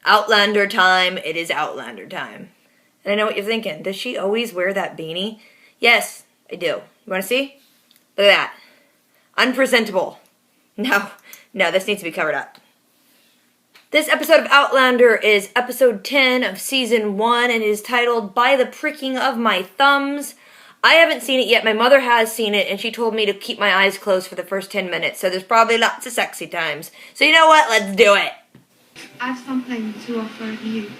Outlander time. It is Outlander time. And I know what you're thinking. Does she always wear that beanie? Yes, I do. You want to see? Look at that. Unpresentable. No, this needs to be covered up. This episode of Outlander is episode 10 of season 1 and is titled By the Pricking of My Thumbs. I haven't seen it yet. My mother has seen it and she told me to keep my eyes closed for the first 10 minutes. So there's probably lots of sexy times. So you know what? Let's do it. I have something to offer you.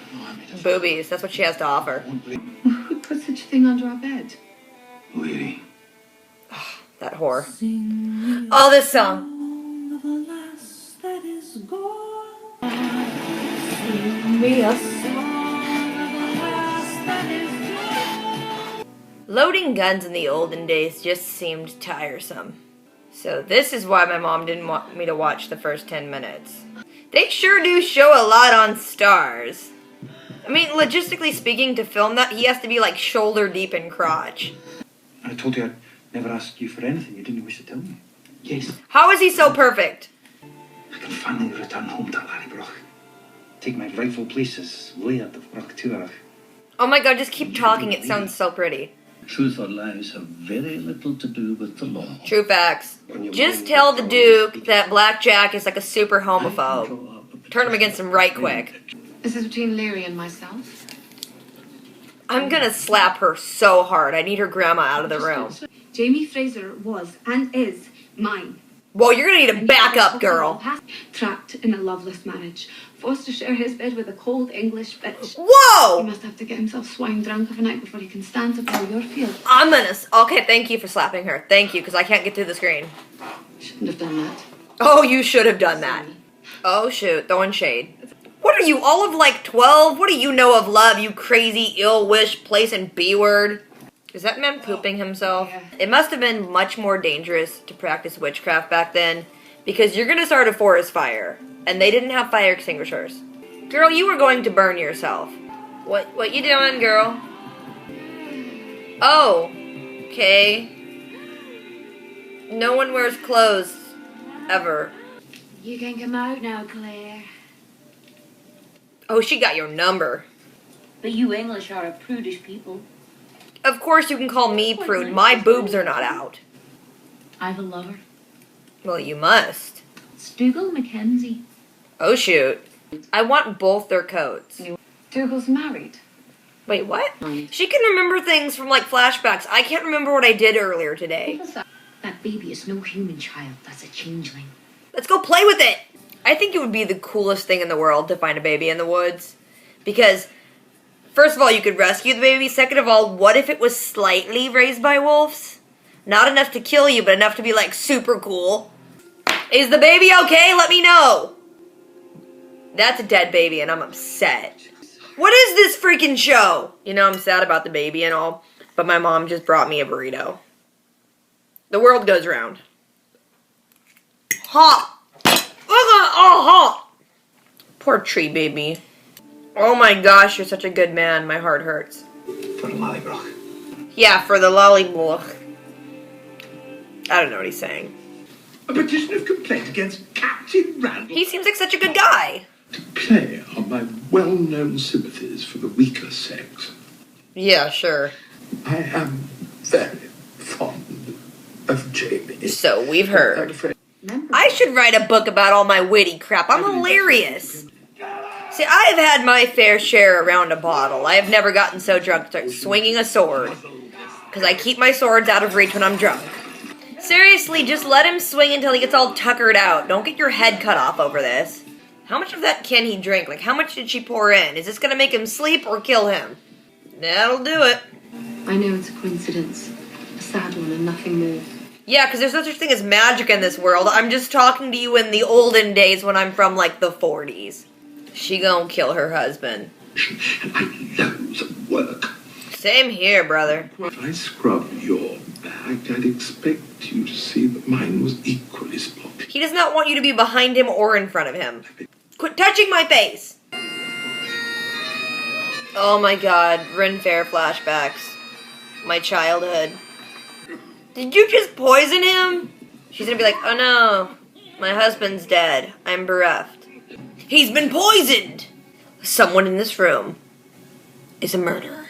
Boobies. That's what she has to offer. Who put such a thing under our bed? Lady. Oh, that whore. Oh, this song. Loading guns in the olden days just seemed tiresome. So this is why my mom didn't want me to watch the first 10 minutes. They sure do show a lot on Stars. I mean, logistically speaking, to film that, he has to be like shoulder deep in crotch. I told you I'd never ask you for anything you didn't wish to tell me. Yes. How is he so perfect? I can finally return home to Larrybrook. Take my rightful place as Laird of Brochtuarach. Oh my god, just keep talking, it sounds so pretty. Truth or lies have very little to do with the law. True facts. Just tell the Duke that Black Jack is like a super homophobe. Turn him against him right quick. This is between Leary and myself. I'm gonna slap her so hard. I need her grandma out of the room. Jamie Fraser was and is mine. Well, you're gonna need to back up, girl. Trapped in a loveless marriage. Forced to share his bed with a cold English bitch. Whoa! He must have to get himself swine drunk of a night before he can stand to plow your field. I'm gonna... Okay, thank you for slapping her. Thank you, because I can't get through the screen. Shouldn't have done that. Oh, you should have done that. Oh, shoot. Throwing shade. What are you, all of like 12? What do you know of love, you crazy, ill-wish, place and B-word? Is that man pooping himself? Yeah. It must have been much more dangerous to practice witchcraft back then, because you're gonna start a forest fire, and they didn't have fire extinguishers. Girl, you were going to burn yourself. What you doing, girl? Oh, okay. No one wears clothes, ever. You can come out now, Claire. Oh, she got your number. But you English are a prudish people. Of course you can call me prude. My boobs are not out. I've a lover. Well, you must. Dougal Mackenzie. Oh, shoot. I want both their coats. Dougal's married. Wait, what? She can remember things from, like, flashbacks. I can't remember what I did earlier today. That baby is no human child. That's a changeling. Let's go play with it! I think it would be the coolest thing in the world to find a baby in the woods. Because, first of all, you could rescue the baby. Second of all, what if it was slightly raised by wolves? Not enough to kill you, but enough to be, like, super cool. Is the baby okay? Let me know! That's a dead baby, and I'm upset. What is this freaking show? You know, I'm sad about the baby and all, but my mom just brought me a burrito. The world goes round. Hot! Oh, hot! Poor tree baby. Oh my gosh, you're such a good man. My heart hurts. For Lallybrook. Yeah, for the lollybloch. I don't know what he's saying. A petition of complaint against Captain Randall. He seems like such a good guy. To play on my well-known sympathies for the weaker sex. Yeah, sure. I am very fond of Jamie. So we've heard. I'm afraid. I should write a book about all my witty crap. I'm hilarious. See, I've had my fair share around a bottle. I have never gotten so drunk to start swinging a sword. Because I keep my swords out of reach when I'm drunk. Seriously, just let him swing until he gets all tuckered out. Don't get your head cut off over this. How much of that can he drink? Like, how much did she pour in? Is this gonna make him sleep or kill him? That'll do it. I know it's a coincidence. A sad one and nothing more. Yeah, because there's no such thing as magic in this world. I'm just talking to you in the olden days when I'm from, like, the 40s. She gonna kill her husband. And I loads of work. Same here, brother. If I scrub your back, I'd expect you to see that mine was equally spotty. He does not want you to be behind him or in front of him. Quit touching my face! Oh my god, Ren Fair flashbacks. My childhood. Did you just poison him? She's gonna be like, oh no, my husband's dead. I'm bereft. He's been poisoned! someone in this room is a murderer.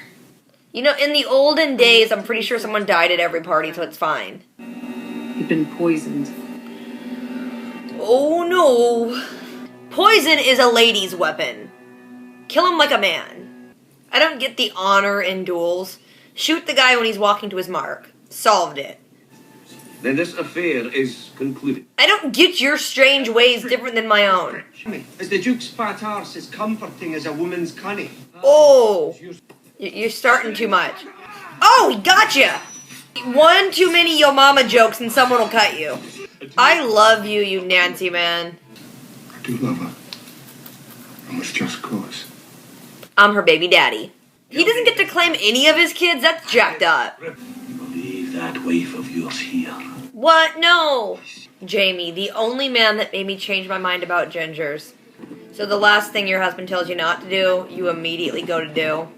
You know, in the olden days, I'm pretty sure someone died at every party, so it's fine. He'd been poisoned. Oh no. Poison is a lady's weapon. Kill him like a man. I don't get the honor in duels. Shoot the guy when he's walking to his mark. Solved it. Then this affair is concluded. I don't get your strange ways different than my own. Is the Duke's fat arse as comforting as a woman's cunny? Oh, you're starting too much. Oh, he gotcha! One too many yo mama jokes and someone will cut you. I love you, you Nancy man. I do love her. And with just cause. I'm her baby daddy. He doesn't get to claim any of his kids? That's jacked up. Leave that wife of yours here. What? No! Jamie, the only man that made me change my mind about gingers. So the last thing your husband tells you not to do, you immediately go to do.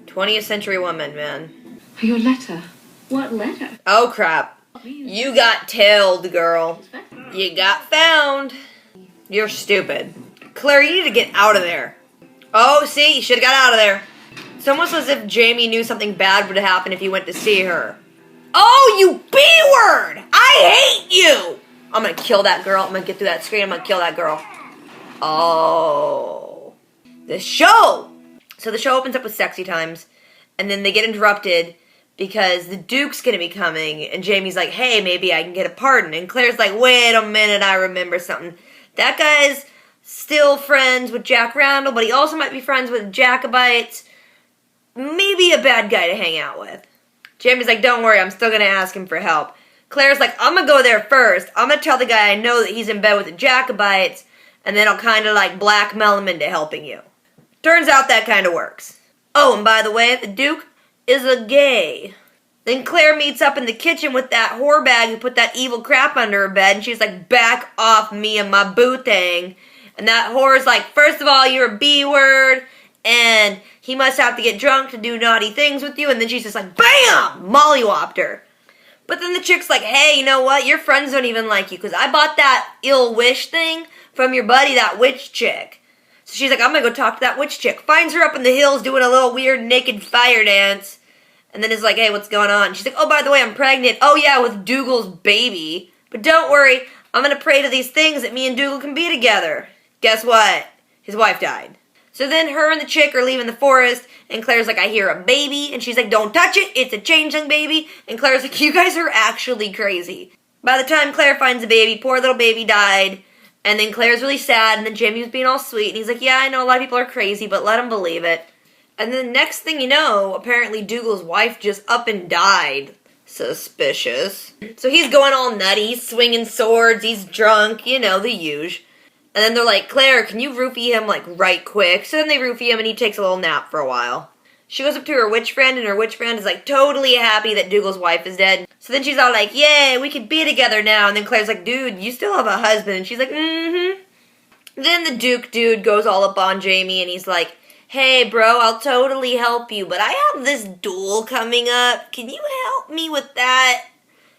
20th century woman, man. Your letter. What letter? Oh crap. You got tailed, girl. You got found. You're stupid. Claire, you need to get out of there. Oh, see? You should've got out of there. It's almost as if Jamie knew something bad would happen if he went to see her. Oh, you B-word! I hate you! I'm gonna kill that girl. I'm gonna get through that screen. I'm gonna kill that girl. Oh. The show! So the show opens up with sexy times, and then they get interrupted because the Duke's gonna be coming, and Jamie's like, hey, maybe I can get a pardon. And Claire's like, wait a minute, I remember something. That guy's still friends with Jack Randall, but he also might be friends with Jacobites. Maybe a bad guy to hang out with. Jamie's like, don't worry, I'm still gonna ask him for help. Claire's like, I'm gonna go there first. I'm gonna tell the guy I know that he's in bed with the Jacobites, and then I'll kind of like blackmail him into helping you. Turns out that kind of works. Oh, and by the way, the Duke is a gay. Then Claire meets up in the kitchen with that whore bag who put that evil crap under her bed, and she's like, back off me and my boo thing. And that whore's like, first of all, you're a B-word, and he must have to get drunk to do naughty things with you. And then she's just like, bam! Mollywopped her. But then the chick's like, hey, you know what? Your friends don't even like you because I bought that ill wish thing from your buddy, that witch chick. So she's like, I'm going to go talk to that witch chick. Finds her up in the hills doing a little weird naked fire dance. And then is like, hey, what's going on? She's like, oh, by the way, I'm pregnant. Oh, yeah, with Dougal's baby. But don't worry, I'm going to pray to these things that me and Dougal can be together. Guess what? His wife died. So then her and the chick are leaving the forest, and Claire's like, I hear a baby, and she's like, don't touch it, it's a changeling baby, and Claire's like, you guys are actually crazy. By the time Claire finds the baby, poor little baby died, and then Claire's really sad, and then Jamie was being all sweet, and he's like, yeah, I know a lot of people are crazy, but let them believe it. And then next thing you know, apparently Dougal's wife just up and died. Suspicious. So he's going all nutty, he's swinging swords, he's drunk, you know, the usual. And then they're like, Claire, can you roofie him, like, right quick? So then they roofie him, and he takes a little nap for a while. She goes up to her witch friend, and her witch friend is, like, totally happy that Dougal's wife is dead. So then she's all like, yay, we could be together now. And then Claire's like, dude, you still have a husband. And she's like, mm-hmm. Then the Duke dude goes all up on Jamie, and he's like, hey, bro, I'll totally help you, but I have this duel coming up. Can you help me with that?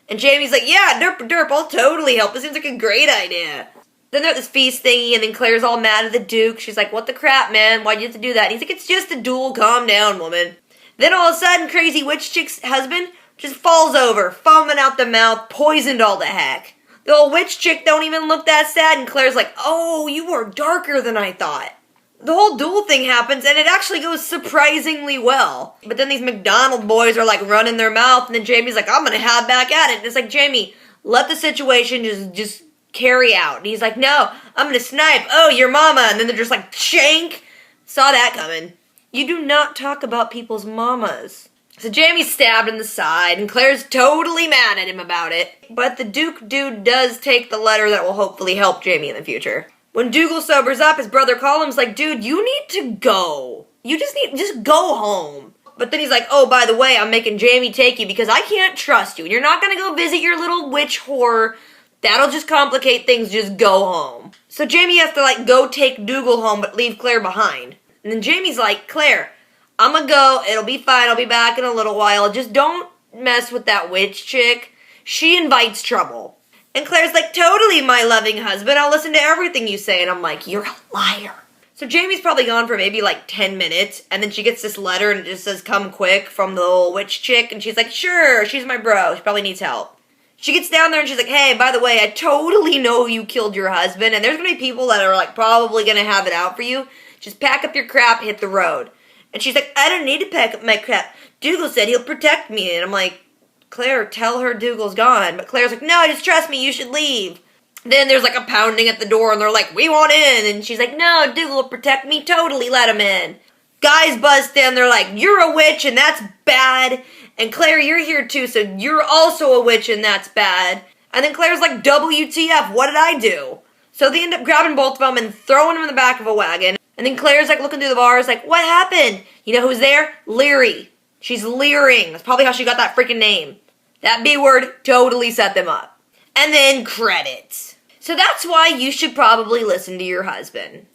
And Jamie's like, yeah, derp, I'll totally help. This seems like a great idea. Then they're at this feast thingy, and then Claire's all mad at the Duke. She's like, what the crap, man? Why'd you have to do that? And he's like, it's just a duel. Calm down, woman. Then all of a sudden, crazy witch chick's husband just falls over, foaming out the mouth, poisoned all the heck. The old witch chick don't even look that sad, and Claire's like, oh, you are darker than I thought. The whole duel thing happens, and it actually goes surprisingly well. But then these McDonald boys are like running their mouth, and then Jamie's like, I'm gonna have back at it. And it's like, Jamie, let the situation just carry out. And he's like, no, I'm gonna snipe. Oh, your mama. And then they're just like, shank. Saw that coming. You do not talk about people's mamas. So Jamie's stabbed in the side, and Claire's totally mad at him about it. But the Duke dude does take the letter that will hopefully help Jamie in the future. When Dougal sobers up, his brother Colum's like, dude, you need to go. You just go home. But then he's like, oh, by the way, I'm making Jamie take you because I can't trust you. And you're not gonna go visit your little witch whore. That'll just complicate things, just go home. So Jamie has to, like, go take Dougal home but leave Claire behind. And then Jamie's like, Claire, I'm gonna go, it'll be fine, I'll be back in a little while. Just don't mess with that witch chick. She invites trouble. And Claire's like, totally, my loving husband, I'll listen to everything you say. And I'm like, you're a liar. So Jamie's probably gone for maybe like 10 minutes, and then she gets this letter and it just says, come quick, from the little witch chick, and she's like, sure, she's my bro, she probably needs help. She gets down there and she's like, hey, by the way, I totally know you killed your husband, and there's gonna be people that are like probably gonna have it out for you. Just pack up your crap, hit the road. And she's like, I don't need to pack up my crap. Dougal said he'll protect me. And I'm like, Claire, tell her Dougal's gone. But Claire's like, no, just trust me, you should leave. Then there's like a pounding at the door and they're like, we want in. And she's like, no, Dougal will protect me, totally let him in. Guys bust in, they're like, you're a witch and that's bad. And Claire, you're here too, so you're also a witch and that's bad. And then Claire's like, WTF, what did I do? So they end up grabbing both of them and throwing them in the back of a wagon. And then Claire's like looking through the bars like, what happened? You know who's there? Leery. She's leering. That's probably how she got that freaking name. That B word totally set them up. And then credits. So that's why you should probably listen to your husband.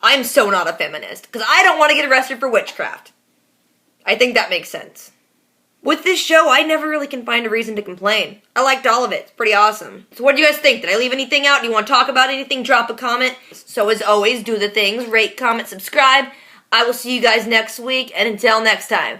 I'm so not a feminist, because I don't want to get arrested for witchcraft. I think that makes sense. With this show, I never really can find a reason to complain. I liked all of it. It's pretty awesome. So what do you guys think? Did I leave anything out? Do you want to talk about anything? Drop a comment. So as always, do the things. Rate, comment, subscribe. I will see you guys next week, and until next time.